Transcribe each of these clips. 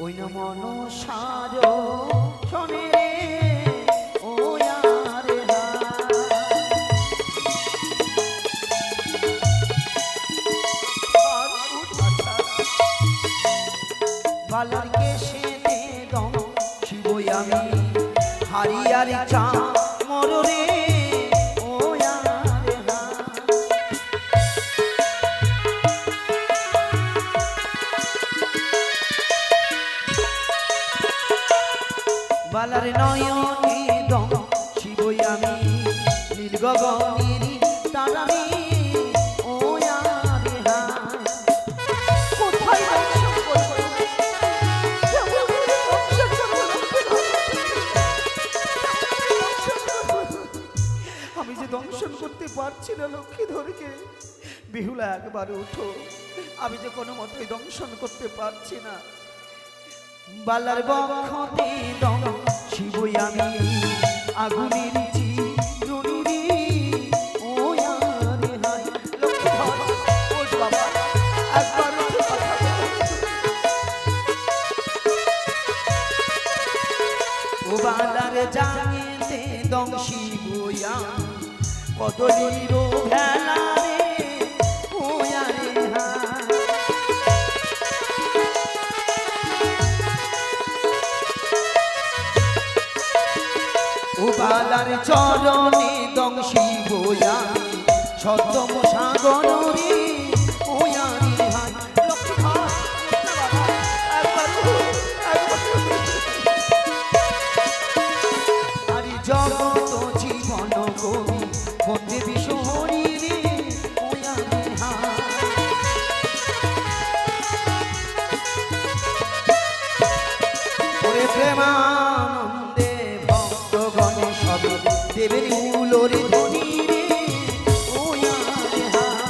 ওই না মনসার শোনে রে ও আর বালার কেশে দে দম শিবই আমি হারিয়ার চা মররে ও আর বালার নয়নে দম শিবই আমি নীল গগনের তারানি ও আর কোথায় দর্শন করবো আমি যে দংশন করতে পারছি না লক্ষ্মীধরকে। বিহুলা একবার উঠো, আমি যে কোনো মতোই দংশন করতে পারছি না। বালার বক্ষতে দম শিবই আমি আগুনের চিরুনি ও আরে হায় লক্ষ্মীধর ওঠ বাবা একবার উঠে কথা বলো। ও বালার জাগেতে দম শিবই আমি কদলির ভেলা রে ও আরে হায় ও বালার চরণে দং শিবই আমি সপ্তম সাগর রে ও আরে হায় লক্ষ্মীধর আরে জগত জীবন কবি বন্দে বিশ্বহরি রে ও আরে হায় ওরে প্রেমানন্দে ভক্তগণে সবে দেবের উলোরে ধ্বনি রে ও আরে হায়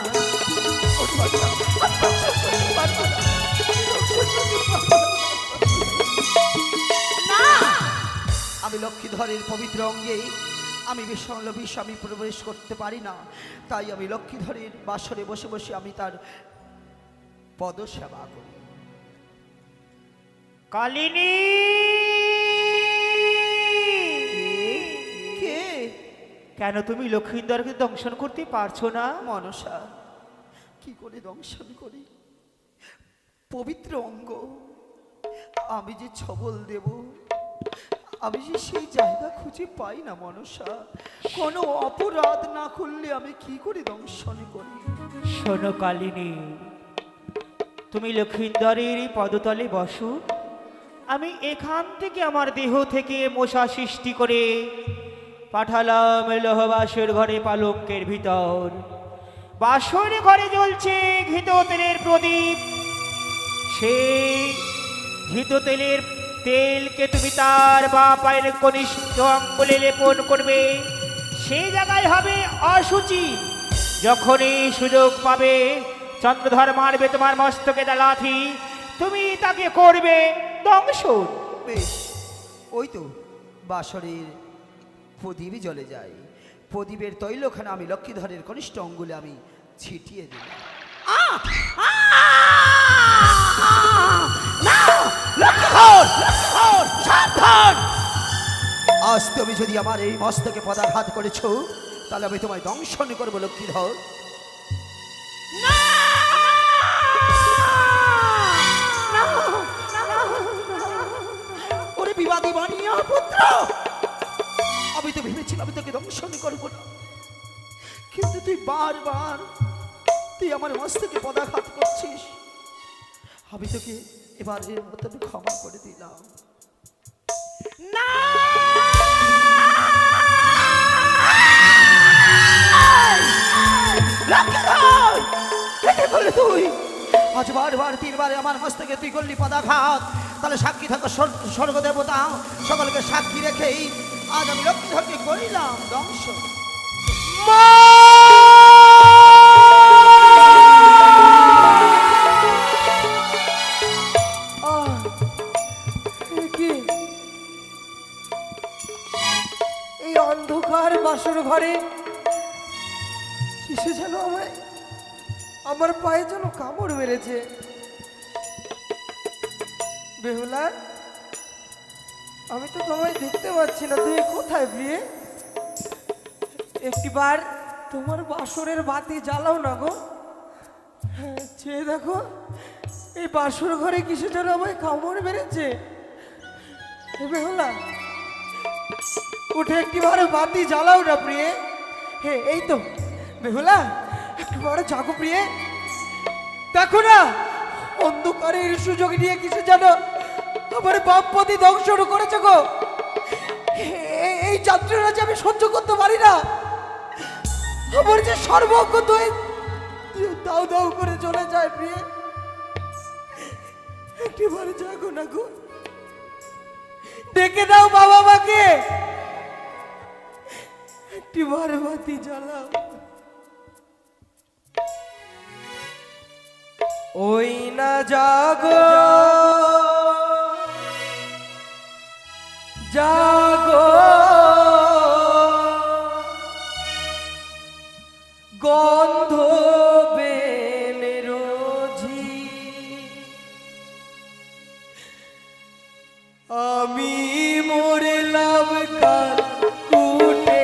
না আমি লক্ষ্মীধরের পবিত্র অঙ্গে আমি বিষ আমি প্রবেশ করতে পারি না। তাই আমি লক্ষ্মীধরের বাসরে বসে বসে আমি তার পদ সেবা করি। কালিনী কে? কেন তুমি লক্ষ্মীন্দরকে দংশন করতে পারছো না? মনসা কি করে দংশন করি? পবিত্র অঙ্গ আমি যে ছবল দেব, আমি যে সেই জায়গা খুঁজে পাই না মনসা। কোনো অপরাধ না করলে আমি কি করে দংশন করি? শোনো কালিনী, তুমি লক্ষ্মীন্দরের পদতলে বসো, আমি এখান থেকে আমার দেহ থেকে মশা সৃষ্টি করে পাঠালাম লোহবাসের ঘরে পালঙ্কের ভিতর। বাসর ঘরে জ্বলছে ঘৃত তেলের প্রদীপ। সেই ঘৃত তেলের তেলকে তুমি তার বা পায়ের কনিষ্ঠ আঙ্গুলে লেপন করবে। সেই জায়গায় হবে অসুচি। যখনই সুযোগ পাবে চন্দ্রধর মারবে তোমার মস্তকে লাথি, তুমি তাকে করবে দংশন। বেশ, ওই তো বাসরের প্রদীপ জ্বলে যায়। প্রদীপের তৈলখানা আমি লক্ষ্মীধরের কনিষ্ঠ অঙ্গুলে আমি ছিটিয়ে দিই। আজ তুমি যদি আমার এই মস্তকে পদাঘাত করেছো, তাহলে আমি তোমায় দংশন করবো লক্ষ্মীধর। ওরে বিবাদী বানিয়া পুত্র, আমি তো ভেবেছিলাম তোকে দংশন করবো না, কিন্তু তুই বারবার তুই আমার মস্তকে পদাঘাত করছিস। আমি তোকে এবারের মতন ক্ষমা করে দিলাম। না তুই আজ বারবার তিনবারে আমার মস্তকে তুই করলি পদাঘাত, তাহলে সাক্ষী থাকো স্বর্গ দেবতা, সকলকে সাক্ষী রেখেই আজ আমি লক্ষ্মীধরকে করিলাম দংশন। এই অন্ধকার বাসর ঘরে কিসে যেন আমার পায়ে যেন কামড় মেরেছে। বেহুলা, আমি তো তোমায় দেখতে পাচ্ছি না, তুমি কোথায় প্রিয়ে? একটিবার তোমার বাসরের বাতি জ্বালাও না গো। হ্যাঁ, চেয়ে দেখো, এই বাসর ঘরে কিসে যেন আমায় কামড় বেড়েছে। বেহুলা, উঠে একটিবার বাতি জ্বালাও না প্রিয়ে। হ্যাঁ, এই তো বেহুলা, একটিবার জাগো প্রিয়ে। দেখো না, অন্ধকারের সুযোগ নিয়ে কিসে যেন আমার বাপপতি ধ্বংস করেছে গো। এই যাত্রাটা যে আমি সহ্য করতে পারি না। আমার যে সর্বজ্ঞ তুই দাও দাও করে চলে যায় প্রিয়ে। একটিবার জাগো না গো, ডেকে দাও বাবা মাকে, একটিবার বাতি জ্বালাও। ওই না জাগো জাগো, গন্ধ বেনেরোঝি, আমি মরলাম কাল কুটে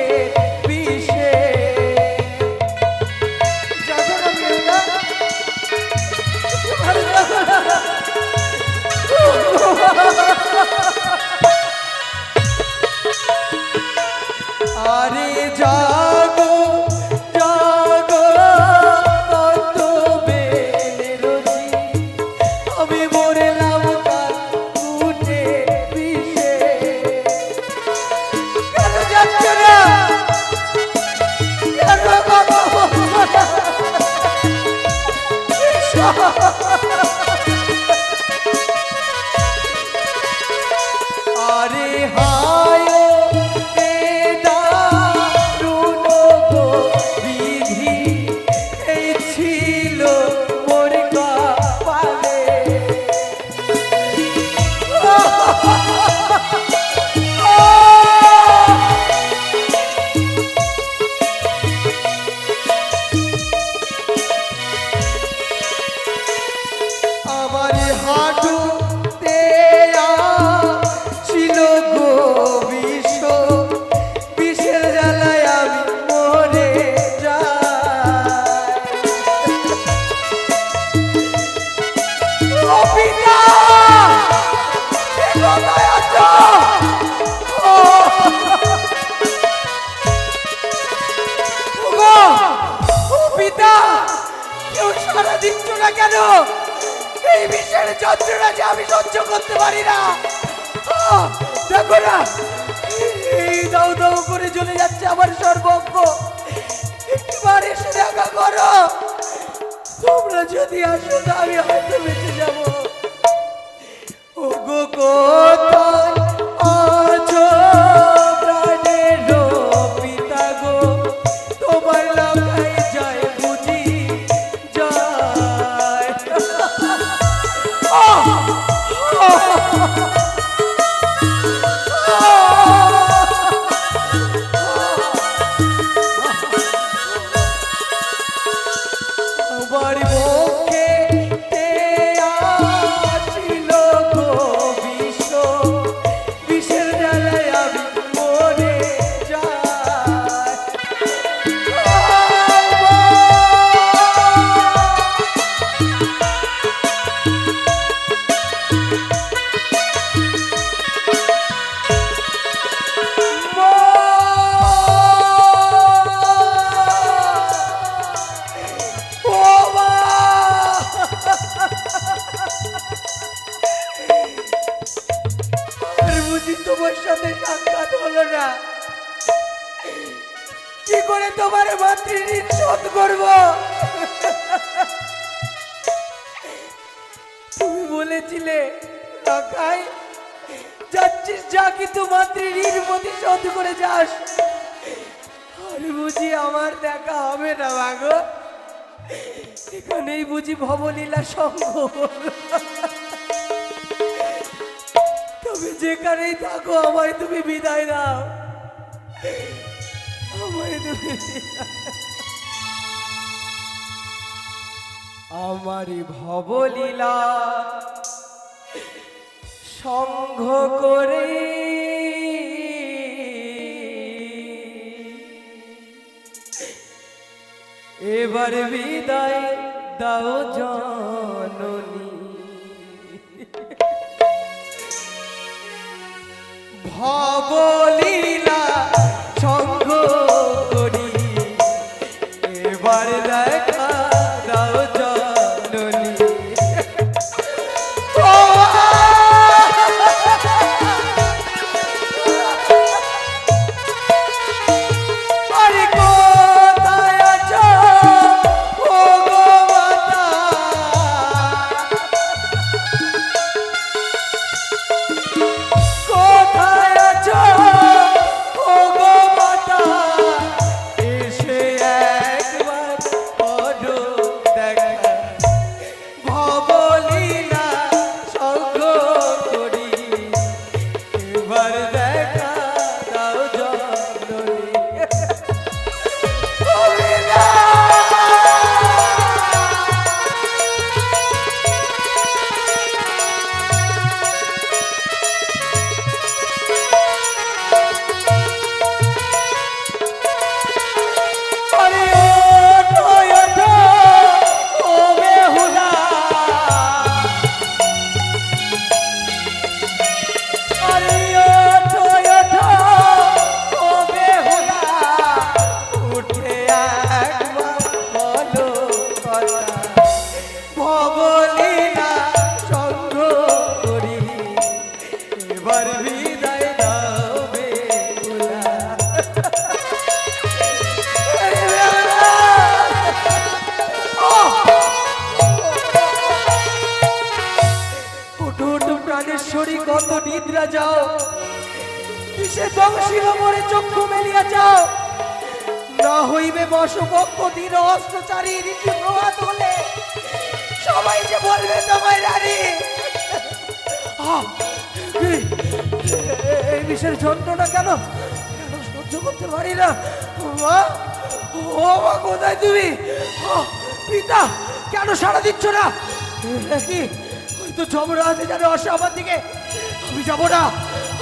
বিষে। জাগো না মেয়েরা, আরে জাগো জাগো, কত বেনেরোঝি, আমি মরলাম কাল কুটে বিষে। কেন যাচ্ছ না? কেন বাবা? আরে হায় এ দারুণ গো বিধি, এই ছিল মোর কপালে। আমার হাঁটু ছিল গো বিষ, বিষের জ্বালায় আমি মরে যাই। ও পিতা, কে কোথায় আছো? ওগো, ও পিতা, কেউ সারা দিচ্ছ না কেন? এই বিষের যন্ত্রণা যে আমি সহ্য করতে পারি না। দেখো না, এই দাও দাও করে চলে যাচ্ছে আমার সর্বজ্ঞ। একবার এসে দেখা করো, তোমরা যদি আসো না আমি হয়তো বেঁচে যাব। ওগো কোথায় আছো প্রাণের পিতা গো, তোমার লাগাই যায় বুঝি যায়। আমার মুখে আসিল গো বিষ, বিষের জ্বালায় আমি মরে যাই। তোমার সাথে সাক্ষাৎ হলো না, কি করে তোমার মাতৃঋণ শোধ করব? তুমি বলেছিলে কাকাই যাচ্ছিস যা, কিন্তু মাতৃঋণ প্রতিশোধ করে যাস। আর বুঝি আমার দেখা হবে না মাগো, এখানেই বুঝি ভবলীলা সঙ্গ। তবে যেখানেই থাকো আমায় তুমি বিদায় দাও, আমায় তুমি আমারই ভবলীলা সঙ্গ করে এবার বিদায় দাও জননী ভবলীলা সঙ্গ করি এবার দেখা দাও জননী আরে কোথায় আছো ও গো মাতা কোথায় আছো ও গো মাতা এসে একবার করো দেখা ভবলীলা সঙ্গ করি এবার দেখা দাও জননী আরে ওঠো ওঠো ও বেহুলা আরে ওঠো ওঠো ও বেহুলা উঠে একবার বলো কথা ভবলীলা সঙ্গ করি এবার বিদায় দাও বেহুলা উঠো উঠো প্রাণেশ্বরী কত নিদ্রা যাও কিসে বংশীল মরে চক্ষু মেলিয়া যাও না হইবে বশপক্ষ দীর অস্ত্রচারী রীতি প্রভাত হলে সবাই যে বলবে তোমায় রানী এই বিষের যন্ত্রণা কেন কেন সহ্য করতে পারি না মা ও মা কোথায় তুমি পিতা কেন সাড়া দিচ্ছ না কি তো যমরাজ জানে আসে আমার দিকে আমি যাবো না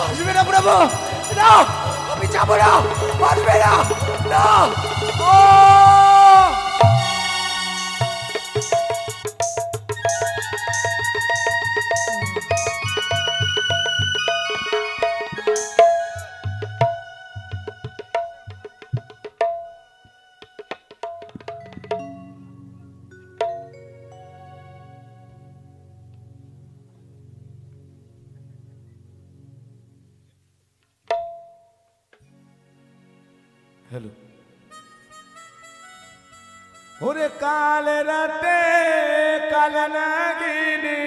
আসবে না প্রভু না আমি যাবো না আসবে না না ও হ্যালো ওরে কাল রাতে কাল নাগিনী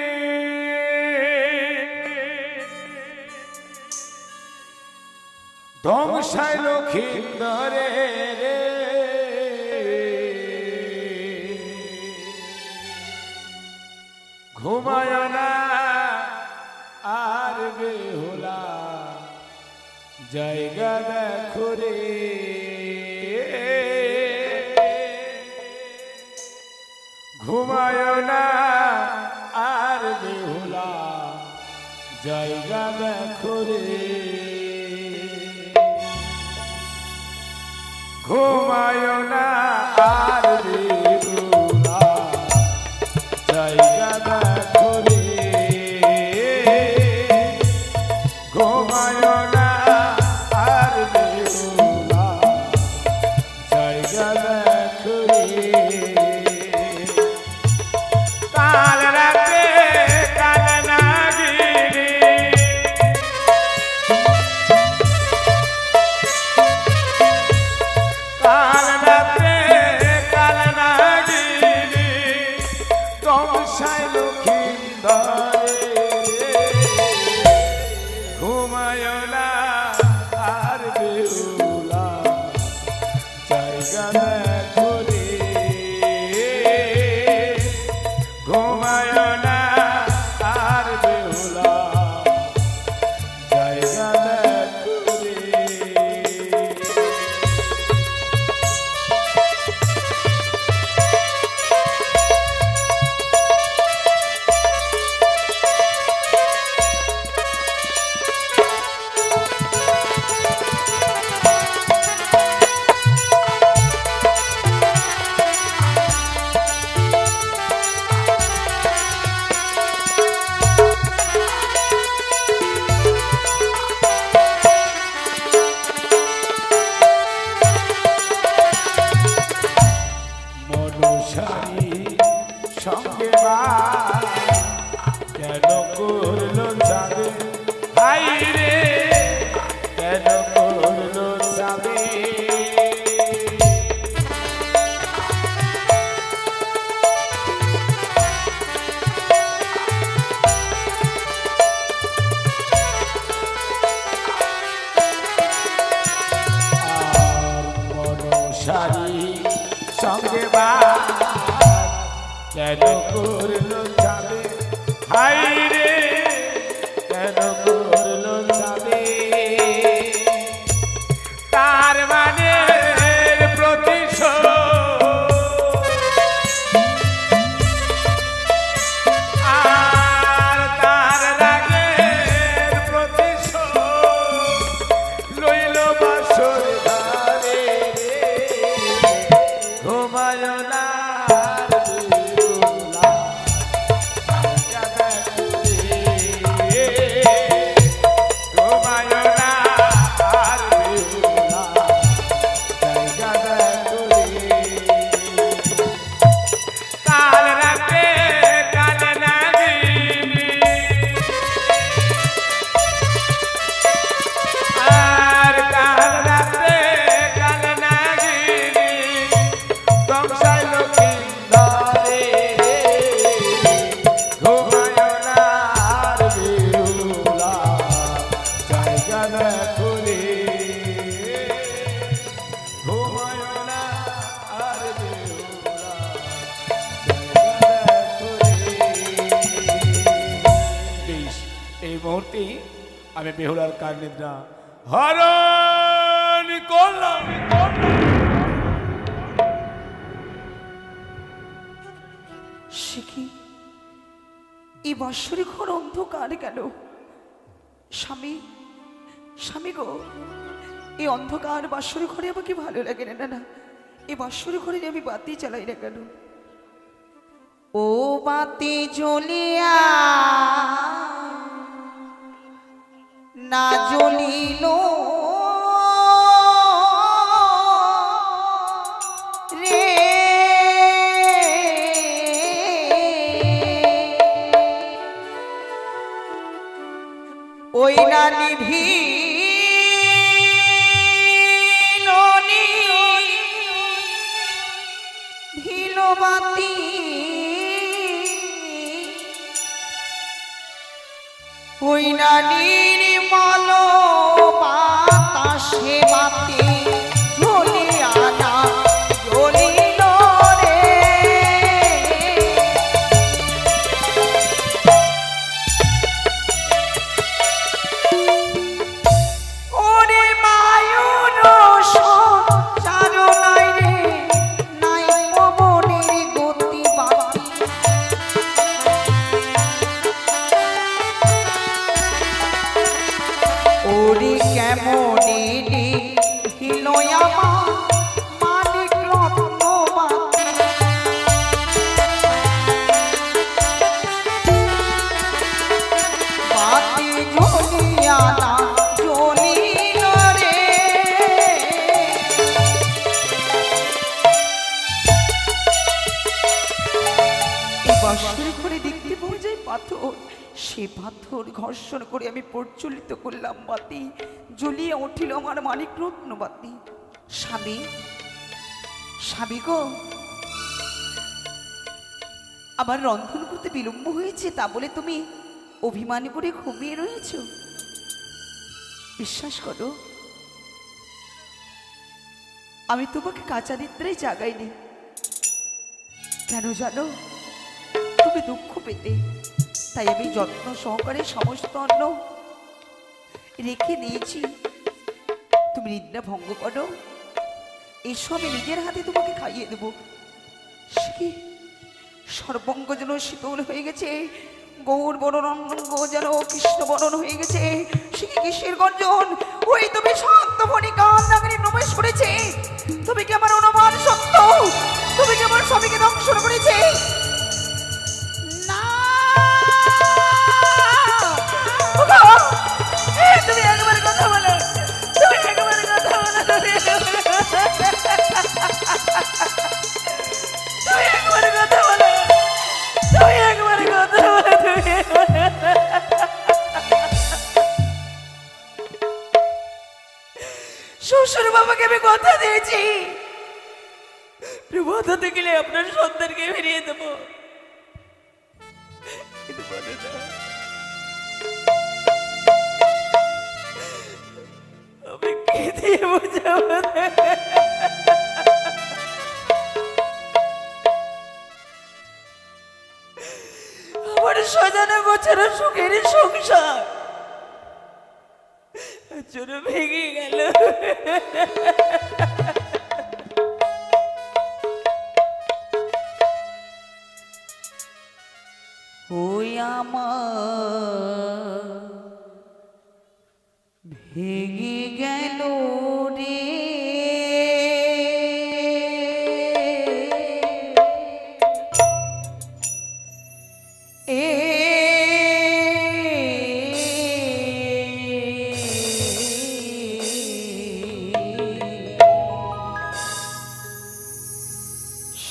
ধ্বংসায় লক্ষিন্দরে রে ঘুমায় না আর বেহুলা জায়গা দেখো রে ঘুমায় না আর বেহুলা জায়গা দেখো রে ঘুমায় না আর বেহুলা জায়গা দেখো রে ঘুমায় না আর বেহুলা জায়গা দেখো রে কাল রাতে কাল নাগিনী কাল রাতে কাল নাগিনী কেন করলো চাঁদে হাই রে কেন করলো চাঁদে শাড়ি সঙ্গে বা কেন করলো চাঁদে হাই রে কেন করলো চাঁদে তার মানে প্রতিশোধ আর তার রাগের প্রতিশোধ লইল বাসর ধারে ঘুমায় না এই মুহূর্তে আমি বেহুলার কার নিদ্রা হরণ করলাম। সে কি এই বাঁশরি ঘর অন্ধকার কেন? স্বামী স্বামী গো, এই অন্ধকার বাঁশরি ঘরে আমাকে ভালো লাগে না। না এই বাঁশরি ঘরে আমি বাতি চালাই না কেন? ও বাতি জ্বলিয়া না জ্বলিল রে ওই না নিভিল বাতি ওই না নির্মল বাতাসে বাতি জ্বলিয়া না জ্বলিল রে ওরে মায়ূর সঞ্চার নাই রে নাই পবনের গতি বাতি ওরে কেমনে নিহিল আমার মানিক রত্ন বাতি বাতি জ্বলিয়া না জ্বলিল রে এই বাঁশরি ঘরে দেখতে পাওয়া যায় পাথর। সে পাথর ঘর্ষণ করে আমি প্রজ্বলিত করলাম বাতি, জ্বলিয়ে উঠিল আমার মানিক রত্ন বাতি। স্বামী স্বামী গো, আমার রন্ধন করতে বিলম্ব হয়েছে তা বলে তুমি অভিমান করে ঘুমিয়ে রয়েছ? বিশ্বাস করো আমি তোমাকে কাঁচা নিদ্রায় জাগাইনি। কেন জানো? তুমি দুঃখ পেতে, তাই আমি যত্ন সহকারে সমস্ত অন্ন রেখে দিয়েছি। তুমি নিদ্রা ভঙ্গ করো, এসো আমি নিজের হাতে তোমাকে খাইয়ে দেবো। সে কি সর্বঙ্গ যেন শীতল হয়ে গেছে, গৌর বরণ অঙ্গ যেন কৃষ্ণ বরণ হয়ে গেছে। সে কি কিসের গর্জন? ওই তুমি শান্তমণি কাল নাগরী প্রবেশ করেছে। তুমি কি আমার অনুমান সত্য? তুমি কি আমার স্বামীকে দংশন করেছে? না তুমি একবার কথা বলো, তুমি একবার কথা বলো, তুমি একবার কথা বলো, তুমি একবার কথা বলো, তুমি শ্বশুর বাবাকে আমি কথা দিয়েছি প্রভু হতে গেলে আপনার সন্তানকে ফিরিয়ে দেবো, কিন্তু বলে না, আমি কে দিয়ে বোঝাবো? আমার সাজানো গোছানো সুখের সংসার জন্য ভেঙে গেল। ওই আমার ভেঙে গেল রে,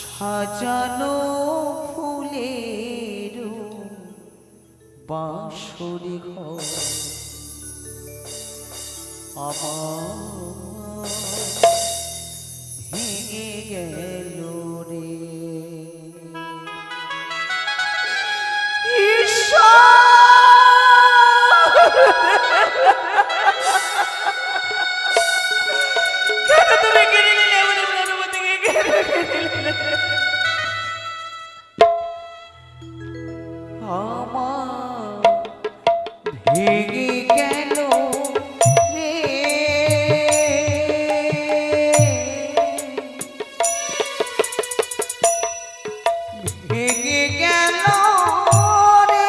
সাজানো ফুলের বাঁশরি ঘর আমার ভেঙে গেল রে। কেন তুমি কেড়ে নিলে আমার প্রাণবতী থেকে, কেন কেড়ে নিলে? আমার ভেঙে গেল রে, ভেঙে গেল রে,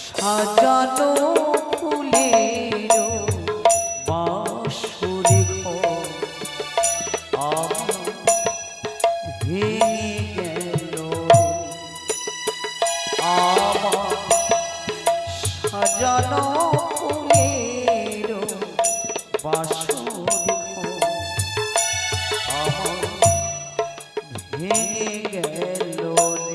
সাজানো ফুলের বাঁশরি ঘর আমার ভেঙে গেল, আমার সাজানো ফুলের বাঁশরি ঘর আমার ভেঙে গেল রে।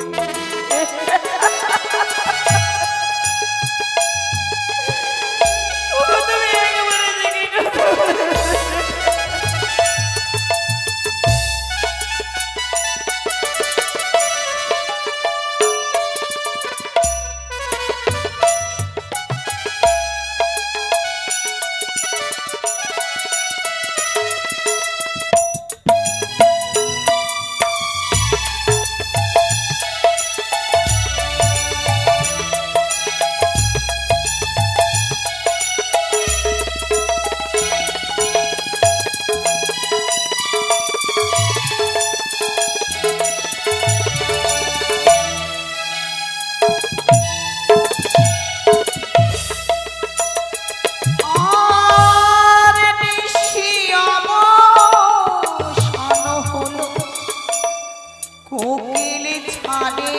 কোকিল ছাড়ে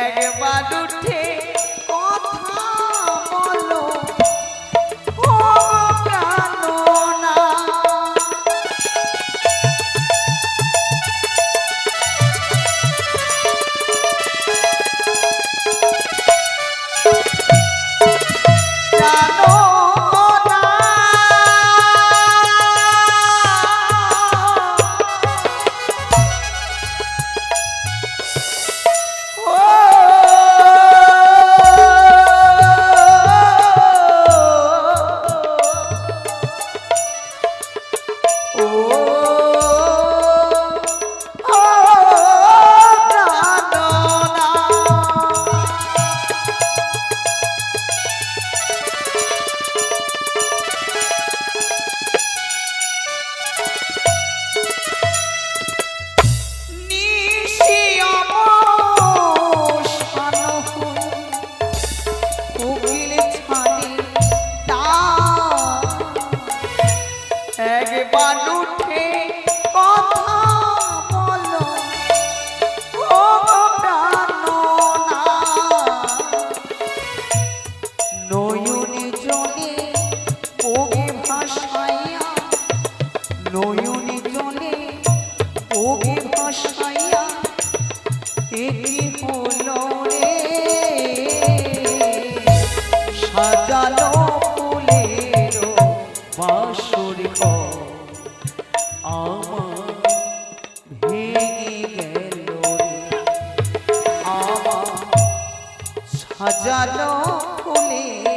একবার উঠে কথা বলো, ও প্রাণনা। জানো না ও সাজানো ফুলে